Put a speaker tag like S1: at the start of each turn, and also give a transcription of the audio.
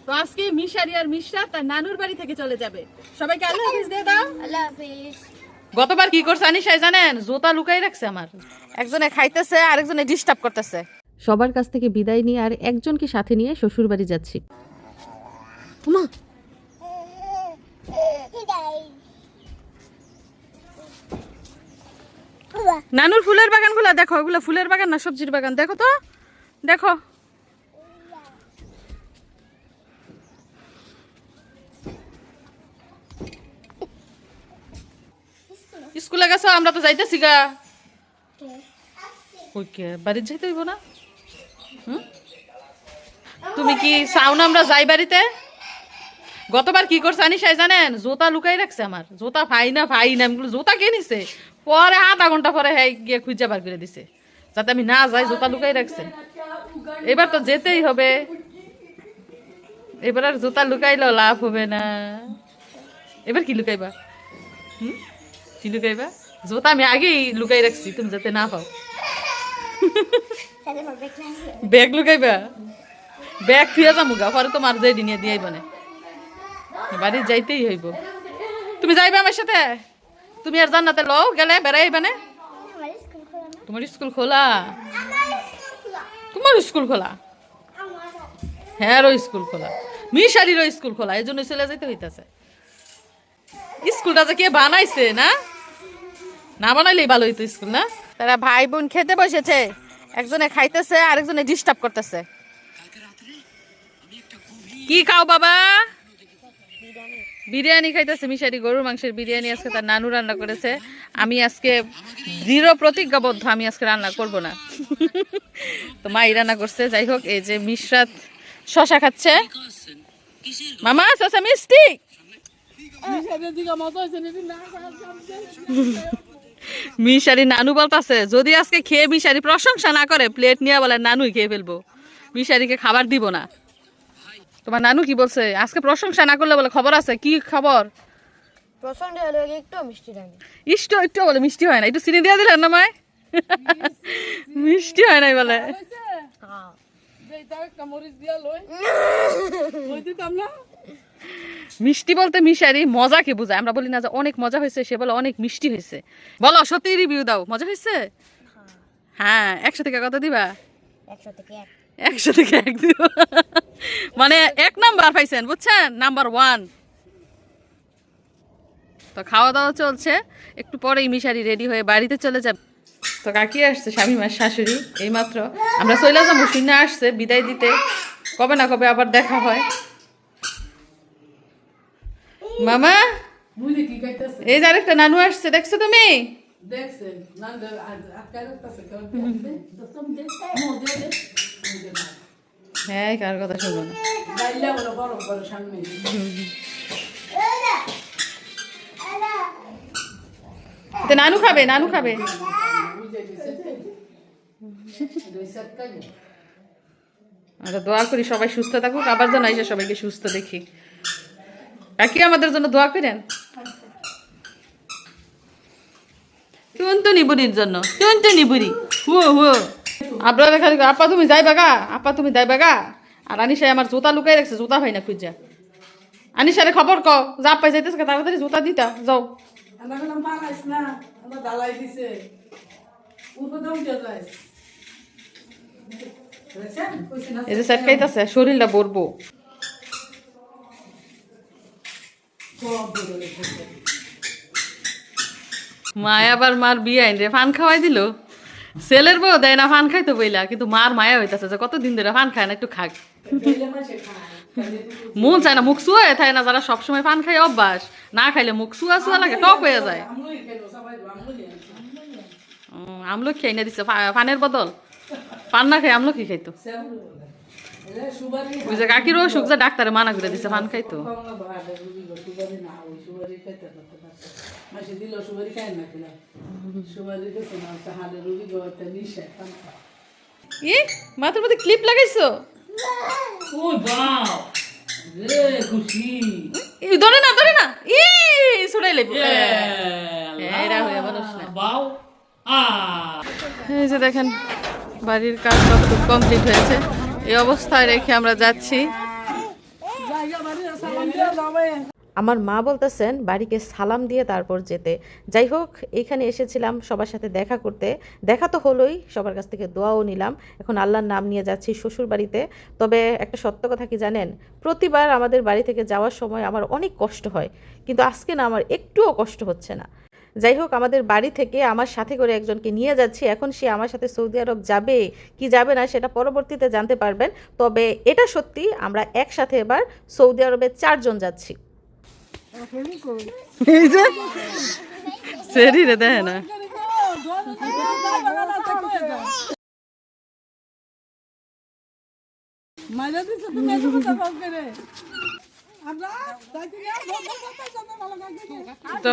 S1: তো আজকে মিশারি আর মিশরা তার নানুর বাড়ি থেকে চলে যাবে। সবাইকে আল্লাহ হাফেজ দিয়ে দাও।
S2: আল্লাহ হাফেজ।
S1: গতবার কি করছে আনিশাই জানেন? জুতা লুকাই রাখছে আমার। একজনে খাইতেছে আরেকজনে ডিস্টার্ব করতেছে। সবার কাছ থেকে বিদায় নিয়ে আর একজনকে সাথে নিয়ে শ্বশুর বাড়ি যাচ্ছি। মা নানুর ফুলের বাগানগুলো দেখো, ওগুলো ফুলের বাগান না সবজির বাগান। দেখো তো, দেখো স্কুলে গেছো? আমরা তো যাইতেছি গা। বাড়িতে যাইতে হইব না? তুমি কি চাও না আমরা যাই বাড়িতে? গতবার কি করছে আনিশাই জানেন? জুতা লুকাই রাখছে আমার। জুতা ফাই না জুতা কে নিছে, পরে আধা ঘন্টা পরে হ্যাঁ গিয়ে খুঁজে বার করে দিছে যাতে আমি না যাই। জুতা লুকাই রাখছে। এবার তো যেতেই হবে। এবার আর জুতা লুকাইলেও লাভ হবে না। এবার কি লুকাইবা? কি লুকাইবা? জুতা আমি আগেই লুকাই রাখছি, তুমি যাতে না পাও। ব্যাগ লুকাইবা? ব্যাগ থুয়া যামু গা, পরে তোমার যাই নিয়ে দিয়ে বনে বাড়ি যাইতেই হইব। তুমি যাইবে আমার সাথে? তুমি আর জান্নাতে লও গেলে বেড়াইবে না? তোমার স্কুল খোলা? তোমার স্কুল খোলা? হ্যাঁ স্কুল খোলা, মিশারিরও স্কুল খোলা, এই জন্য চলে যাইতে হইতেছে। স্কুলটা যে কে বানাইছে না, না বানাইলেই ভালো হইতো স্কুল না। তারা ভাই বোন খেতে বসেছে, একজনে খাইতেছে আরেকজনে ডিস্টার্ব করতেছে। কি খাও বাবা? বিরিয়ানি খাইতেছে মিশারি, গরুর মাংসের বিরিয়ানি। আজকে তার নানু রান্না করেছে। আমি আজকে দৃঢ় প্রতিজ্ঞাবদ্ধ, আমি আজকে রান্না করব না। তো মাই রান্না করছে। যাই হোক, এই যে মিশরাত শশা খাচ্ছে। মামা শশা মিষ্টি। মিশারি নানু বলতেছে যদি আজকে খেয়ে মিশারি প্রশংসা না করে প্লেট নিয়ে বলে নানুই খেয়ে ফেলবো, মিশারিকে খাবার দিব না। তোমার নানু কি বলছে? আজকে প্রশংসা না করলে বলে খবর আছে। কি খবর?
S2: প্রচন্ড হলো একটু মিষ্টি রানি।
S1: একটু বলে মিষ্টি হয় না। একটু চিনি দিয়ে দিলেন না মায়? মিষ্টি হয় নাই বলে। মিষ্টি বলতে মিশারি মজাকে বোঝায়। আমরা বলি না যে অনেক মজা হয়েছে, সে বলে অনেক মিষ্টি হয়েছে। বলো সত্যি রিভিউ দাও, মজা হয়েছে? হ্যাঁ 100 থেকে কত দিবা? 100 থেকে 1 দিব। মানে 1 নাম্বার পাইছেন, বুঝছেন? নাম্বার 1। তো খাওয়া দাওয়া চলছে, একটু পরেই মিশারি রেডি হয়ে বাড়িতে চলে যাবে। তো কাকি আসছে, স্বামীমার শাশুড়ি। এইমাত্র আমরা চলে যাবো, শুনে আসছে বিদায় দিতে। কবে না কবে আবার দেখা হয়। মামা এই যে আরেকটা নানু আসছে, দেখছো তুমি? হ্যাঁ কার কথা শুনবো না। নানু খাবে, নানু খাবে। আমরা দোয়া করি সবাই সুস্থ থাকুক, আবার যেন এসে সবাইকে সুস্থ দেখি। কাকি আমাদের জন্য দোয়া করেন। টুনটুনি বুড়ির জন্য, টুনটুনি বুড়ি। আপনারা খালি আপা তুমি যাইবা গা, আপা তুমি যাইবা গা। আর আনিশাই আমার জুতা লুকাই রাখছে, জুতা হয় না খুঁজা। আনিশারে খবর ক, যা পাই যাইতেছে তাড়াতাড়ি জুতা দিতা যাও। এই যে সেটকাইতেছে, শরীরটা বলবো। মায়া আবার মার বিয়ে আইন রে ফান খাওয়াই দিল। ছেলের বউ দেয় না ফান খাইতো বইলা, কিন্তু মার মায়া হইতাছে যে কতদিন ধরে ফান খায় না, একটু খাক। মন চায় না, মুখ চুয়া থাকে না। যারা সবসময় পান খাই অভ্যাস, না খাইলে মুখ চুয়া চুয়া লাগে, টক হয়ে যায়। আমলকি খাই না দিচ্ছে পানের বদল। পান না খাই আমলকি খাইতো। ওই যে কাকির অসুখ, যে ডাক্তারে মানা করে দিচ্ছে পান খাইতো। মাথার মধ্যে ক্লিপ লাগাইছো? ধরে না, ধরে না, ছুড়াই লাগবে। এই যে দেখেন বাড়ির কাজ কতটুকু কমপ্লিট হয়েছে। এই অবস্থায় রেখে আমরা যাচ্ছি। আমার মা বলতেছেন বাড়িকে সালাম দিয়ে তারপর যেতে। যাই হোক, এইখানে এসেছিলাম সবার সাথে দেখা করতে, দেখা তো হলোই, সবার কাছ থেকে দোয়াও নিলাম। এখন আল্লাহর নাম নিয়ে যাচ্ছি শ্বশুর বাড়িতে। তবে একটা সত্য কথা কি জানেন, প্রতিবার আমাদের বাড়ি থেকে যাওয়ার সময় আমার অনেক কষ্ট হয়, কিন্তু আজকে না আমার একটুও কষ্ট হচ্ছে না। যাই হোক, আমাদের বাড়ি থেকে আমার সাথে করে একজনকে নিয়ে যাচ্ছি। এখন সে আমার সাথে সৌদি আরব যাবে কি যাবে না সেটা পরবর্তীতে জানতে পারবেন। তবে এটা সত্যি, আমরা একসাথে এবার সৌদি আরবে 4 জন যাচ্ছি। এই যে শরীরে দেখে না।
S3: মাইরা দিছে তুমি এত কথা বল করে আমরা
S1: তো